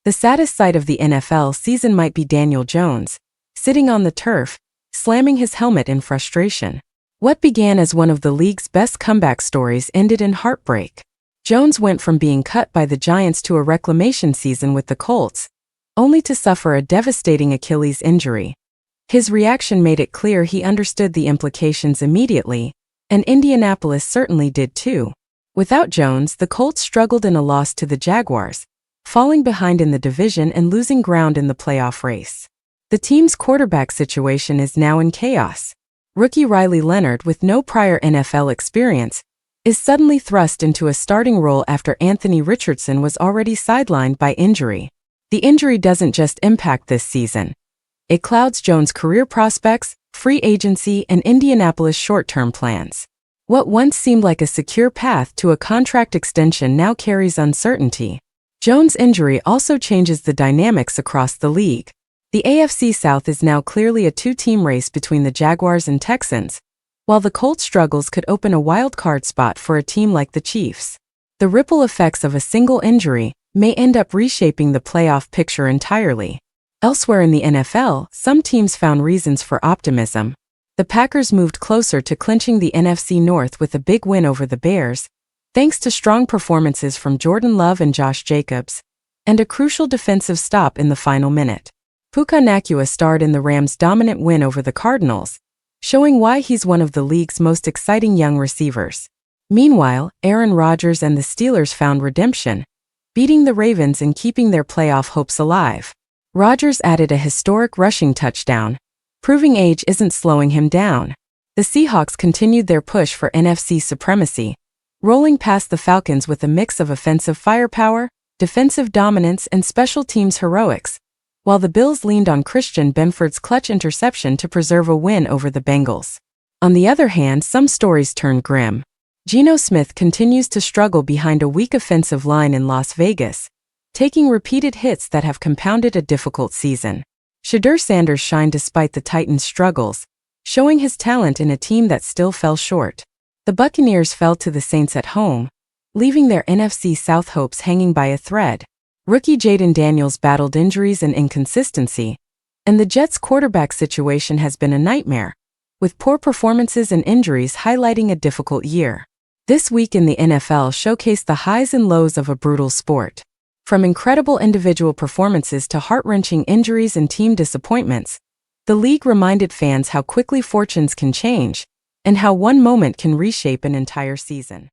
The saddest sight of the NFL season might be Daniel Jones, sitting on the turf, slamming his helmet in frustration. What began as one of the league's best comeback stories ended in heartbreak. Jones went from being cut by the Giants to a reclamation season with the Colts, only to suffer a devastating Achilles injury. His reaction made it clear he understood the implications immediately, and Indianapolis certainly did too. Without Jones, the Colts struggled in a loss to the Jaguars, falling behind in the division and losing ground in the playoff race. The team's quarterback situation is now in chaos. Rookie Riley Leonard, with no prior NFL experience, is suddenly thrust into a starting role after Anthony Richardson was already sidelined by injury. The injury doesn't just impact this season. It clouds Jones' career prospects, free agency, and Indianapolis' short-term plans. What once seemed like a secure path to a contract extension now carries uncertainty. Jones' injury also changes the dynamics across the league. The AFC South is now clearly a two-team race between the Jaguars and Texans, while the Colts' struggles could open a wild-card spot for a team like the Chiefs. The ripple effects of a single injury may end up reshaping the playoff picture entirely. Elsewhere in the NFL, some teams found reasons for optimism. The Packers moved closer to clinching the NFC North with a big win over the Bears, thanks to strong performances from Jordan Love and Josh Jacobs, and a crucial defensive stop in the final minute. Puka Nacua starred in the Rams' dominant win over the Cardinals, showing why he's one of the league's most exciting young receivers. Meanwhile, Aaron Rodgers and the Steelers found redemption, beating the Ravens and keeping their playoff hopes alive. Rodgers added a historic rushing touchdown, proving age isn't slowing him down. The Seahawks continued their push for NFC supremacy, rolling past the Falcons with a mix of offensive firepower, defensive dominance, and special teams heroics, while the Bills leaned on Christian Benford's clutch interception to preserve a win over the Bengals. On the other hand, some stories turned grim. Geno Smith continues to struggle behind a weak offensive line in Las Vegas, taking repeated hits that have compounded a difficult season. Shedeur Sanders shined despite the Titans' struggles, showing his talent in a team that still fell short. The Buccaneers fell to the Saints at home, leaving their NFC South hopes hanging by a thread. Rookie Jaden Daniels battled injuries and inconsistency, and the Jets' quarterback situation has been a nightmare, with poor performances and injuries highlighting a difficult year. This week in the NFL showcased the highs and lows of a brutal sport. From incredible individual performances to heart-wrenching injuries and team disappointments, the league reminded fans how quickly fortunes can change, and how one moment can reshape an entire season.